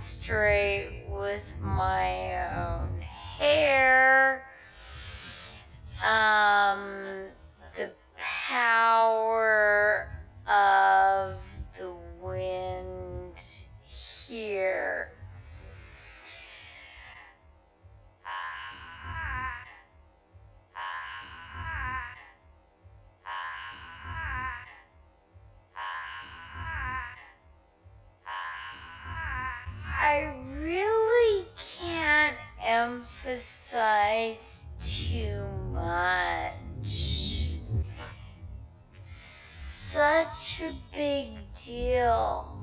straight with my own hair. The power of the wind here. I really can't emphasize too much. Such a big deal.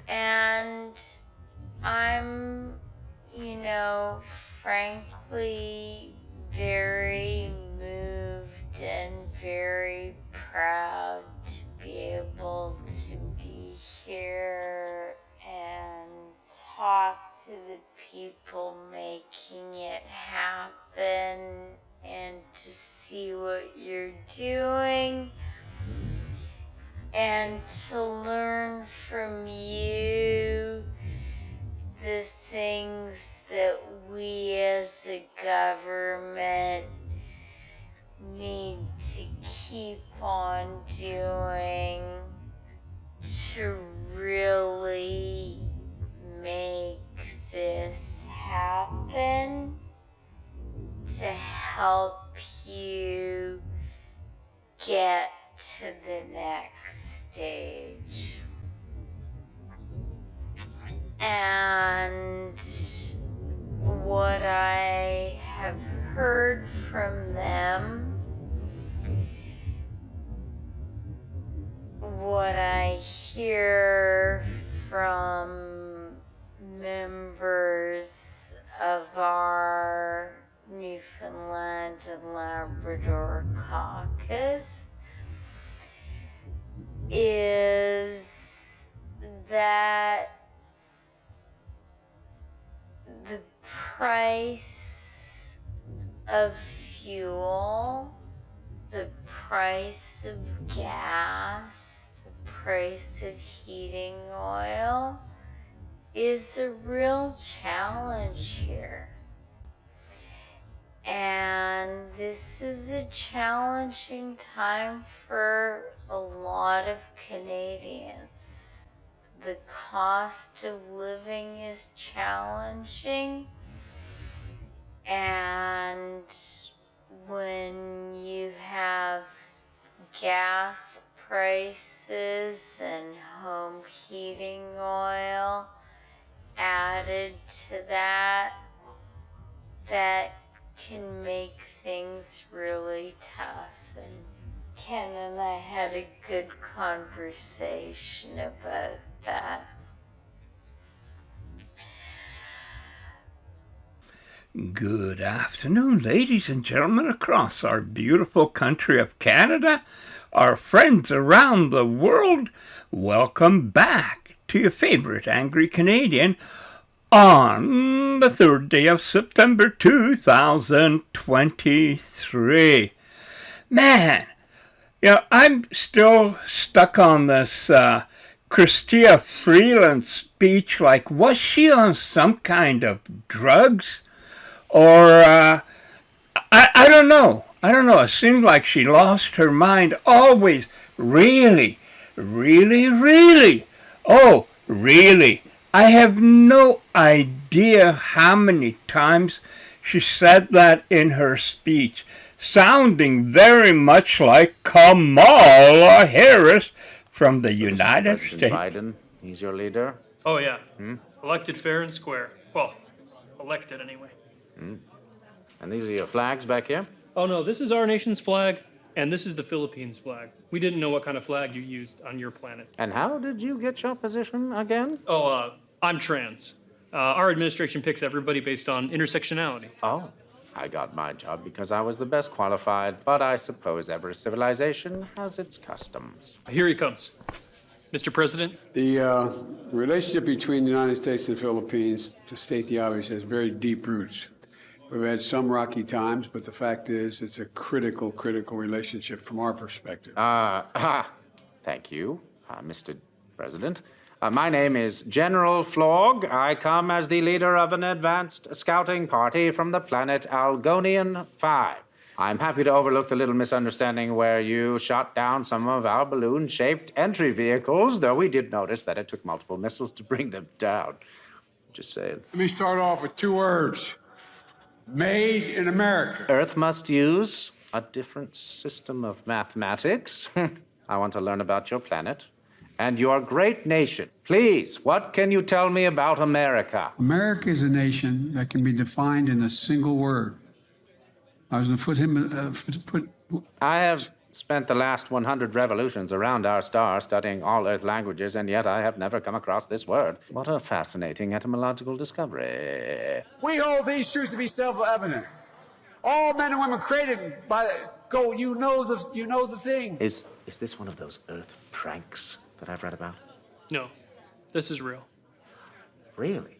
And I'm, frankly, very moved and very proud to be able to be here and talk to the people making it happen and to see what you're doing and to learn from you the things that we as a government need to keep on doing to really make this happen, to help you get to the next stage. And what I have heard from them, what I hear from members of our Newfoundland and Labrador caucus is that the price of fuel, the price of gas, the price of heating oil is a real challenge here. And this is a challenging time for a lot of Canadians. The cost of living is challenging, and when you have gas prices and home heating oil added to that, that can make things really tough. And Ken and I had a good conversation about that. Good afternoon, ladies and gentlemen across our beautiful country of Canada, our friends around the world. Welcome back to your favorite Angry Canadian on the 3rd day of September 2023. Man, I'm still stuck on this Chrystia Freeland speech. Like, was she on some kind of drugs? Or, I don't know. It seemed like she lost her mind always. Really? Oh, really? I have no idea how many times she said that in her speech, sounding very much like Kamala Harris from the United States. Biden, he's your leader? Oh, yeah. Elected fair and square. Well, elected anyway. And these are your flags back here? Oh, no, this is our nation's flag, and this is the Philippines flag. We didn't know what kind of flag you used on your planet. And how did you get your position again? Oh, I'm trans. Our administration picks everybody based on intersectionality. Oh, I got my job because I was the best qualified, but I suppose every civilization has its customs. Here he comes. Mr. President? The relationship between the United States and the Philippines, to state the obvious, has very deep roots. We've had some rocky times, but the fact is it's a critical relationship from our perspective. Thank you, Mr. President. My name is General Florg. I come as the leader of an advanced scouting party from the planet Algonian 5. I'm happy to overlook the little misunderstanding where you shot down some of our balloon-shaped entry vehicles, though we did notice that it took multiple missiles to bring them down. Just saying. Let me start off with two words. Made in America. Earth must use a different system of mathematics. I want to learn about your planet and your great nation. Please, what can you tell me about America? America is a nation that can be defined in a single word. I was going to put I have spent the last 100 revolutions around our star studying all Earth languages, and yet I have never come across this word. What a fascinating etymological discovery. We hold these truths to be self-evident. All men and women created by go. You know the thing. Is this one of those Earth pranks that I've read about? No, this is real. Really?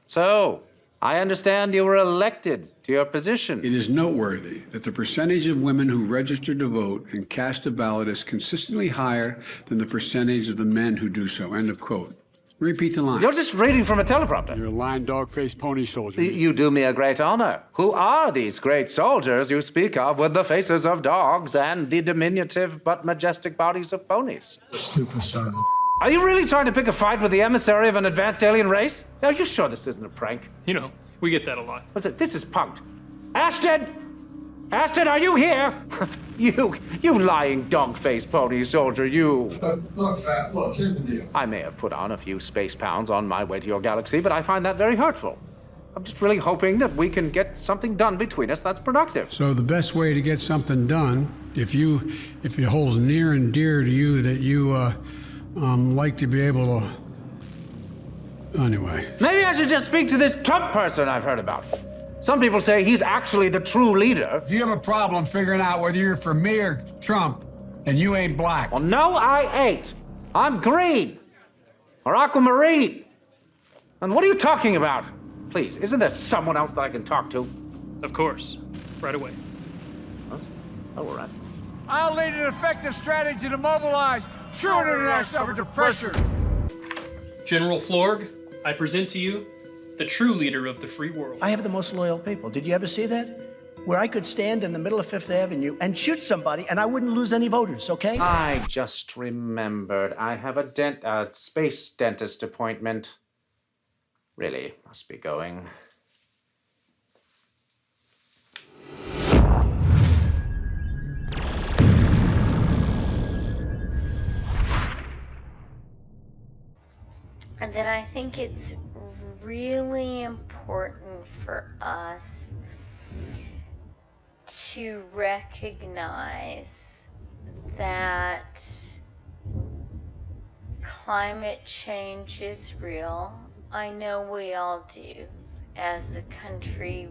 So, I understand you were elected to your position. It is noteworthy that the percentage of women who register to vote and cast a ballot is consistently higher than the percentage of the men who do so. End of quote. Repeat the line. You're just reading from a teleprompter. You're a lying, dog-faced pony soldier. You do me a great honor. Who are these great soldiers you speak of with the faces of dogs and the diminutive but majestic bodies of ponies? Stupid son. Are you really trying to pick a fight with the emissary of an advanced alien race? Are you sure this isn't a prank? You know, we get that a lot. What's it? This is punked. Ashton! Ashton, are you here? you lying dog-faced pony soldier, you. Look, Fat, look, here's the deal. I may have put on a few space pounds on my way to your galaxy, but I find that very hurtful. I'm just really hoping that we can get something done between us that's productive. So the best way to get something done, if it holds near and dear to you that you like to be able to. Anyway. Maybe I should just speak to this Trump person I've heard about. Some people say he's actually the true leader. If you have a problem figuring out whether you're for me or Trump, and you ain't black. Well, no, I ain't. I'm green. Or aquamarine. And what are you talking about? Please, isn't there someone else that I can talk to? Of course. Right away. Huh? Oh, all right. I'll lead an effective strategy to mobilize true international effort to pressure. General Florg, I present to you the true leader of the free world. I have the most loyal people. Did you ever see that? Where I could stand in the middle of Fifth Avenue and shoot somebody and I wouldn't lose any voters, okay? I just remembered. I have a space dentist appointment. Really, must be going. And then I think it's really important for us to recognize that climate change is real. I know we all do. As a country,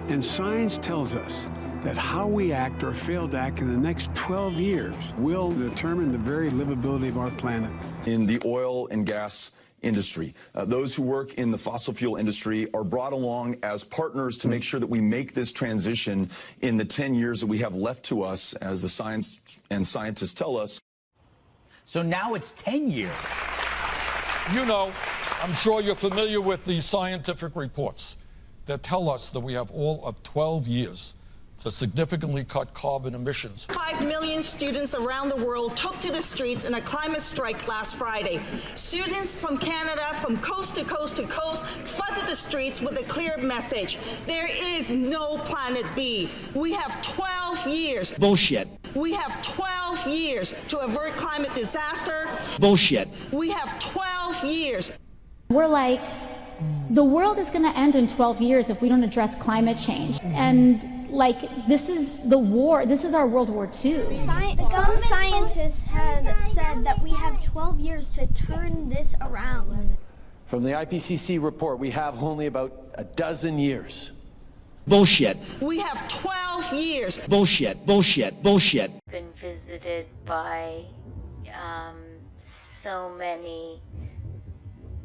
And science tells us that how we act or fail to act in the next 12 years will determine the very livability of our planet. In the oil and gas industry, those who work in the fossil fuel industry are brought along as partners to make sure that we make this transition in the 10 years that we have left to us, as the science and scientists tell us. So now it's 10 years. You know, I'm sure you're familiar with the scientific reports that tell us that we have all of 12 years to significantly cut carbon emissions. 5 million students around the world took to the streets in a climate strike last Friday. Students from Canada, from coast to coast to coast, flooded the streets with a clear message. There is no planet B. We have 12 years. Bullshit. We have 12 years to avert climate disaster. Bullshit. We have 12 years. We're like, the world is going to end in 12 years if we don't address climate change. And like, this is the war, this is our World War II. Some scientists have said that we have 12 years to turn this around. From the IPCC report, we have only about a dozen years. Bullshit. We have 12 years. Bullshit, bullshit, bullshit. been visited by so many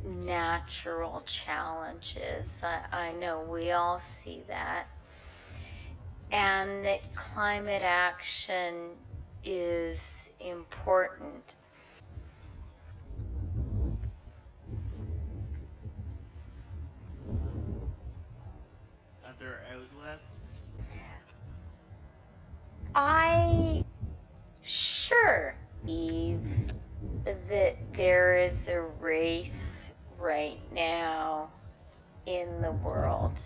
natural challenges. I know we all see that. And that climate action is important. nose lifts? Sure, Eve, that there is a race right now in the world.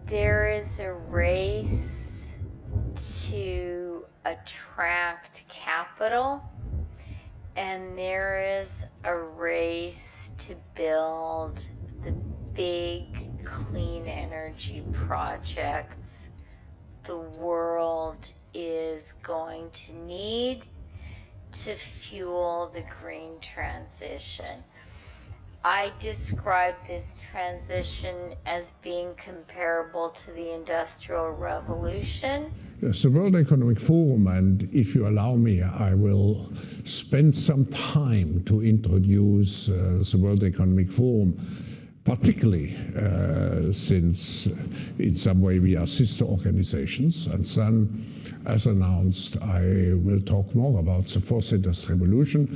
There is a race to attract capital, and there is a race to build the big clean energy projects the world is going to need to fuel the green transition. I describe this transition as being comparable to the Industrial Revolution. The World Economic Forum, and if you allow me, I will spend some time to introduce the World Economic Forum, particularly since in some way we are sister organizations. And then, as announced, I will talk more about the fourth industrial revolution,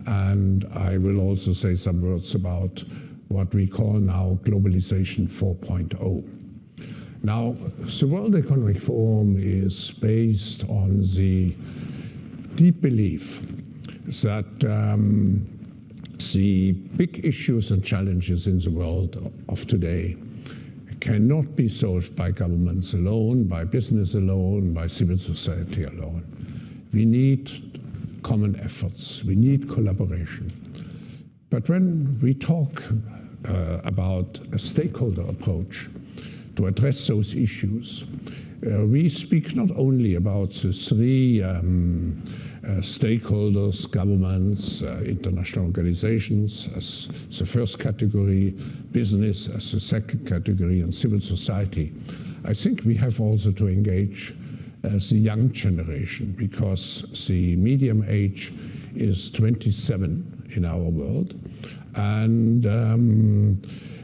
and I will also say some words about what we call now globalization 4.0. Now, the World Economic Forum is based on the deep belief that the big issues and challenges in the world of today cannot be solved by governments alone, by business alone, by civil society alone. We need common efforts. We need collaboration. But when we talk about a stakeholder approach to address those issues, we speak not only about the three stakeholders, governments, international organizations as the first category, business as the second category, and civil society. I think we have also to engage the young generation, because the median age is 27 in our world, and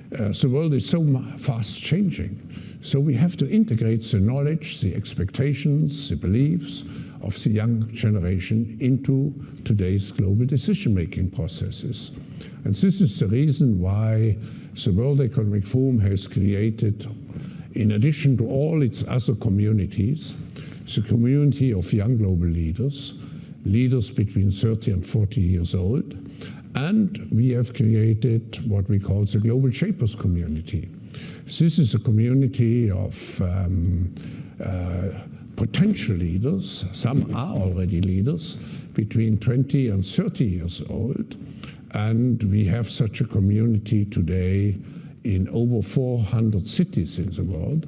the world is so fast changing. So we have to integrate the knowledge, the expectations, the beliefs of the young generation into today's global decision-making processes. And this is the reason why the World Economic Forum has created, in addition to all its other communities, the community of young global leaders, leaders between 30 and 40 years old, and we have created what we call the Global Shapers community. This is a community of potential leaders. Some are already leaders, between 20 and 30 years old. And we have such a community today in over 400 cities in the world.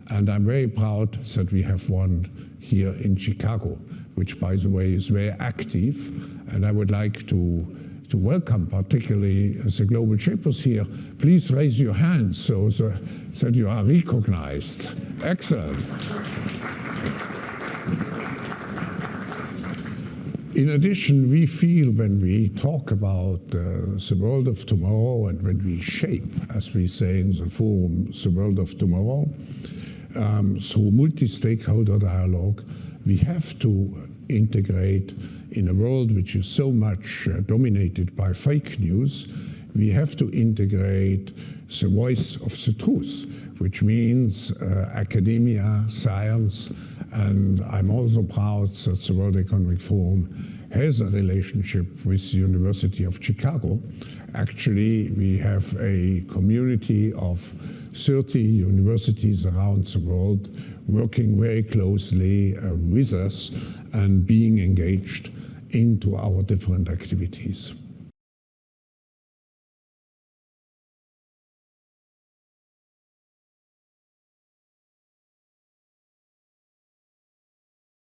And I'm very proud that we have one here in Chicago, which, by the way, is very active. And I would like to welcome particularly the Global Shapers here. Please raise your hands so that you are recognized. Excellent. In addition, we feel when we talk about the world of tomorrow and when we shape, as we say in the forum, the world of tomorrow, through multi-stakeholder dialogue, we have to integrate in a world which is so much dominated by fake news. We have to integrate the voice of the truth, which means academia, science, and I'm also proud that the World Economic Forum has a relationship with the University of Chicago. Actually, we have a community of 30 universities around the world working very closely with us and being engaged into our different activities.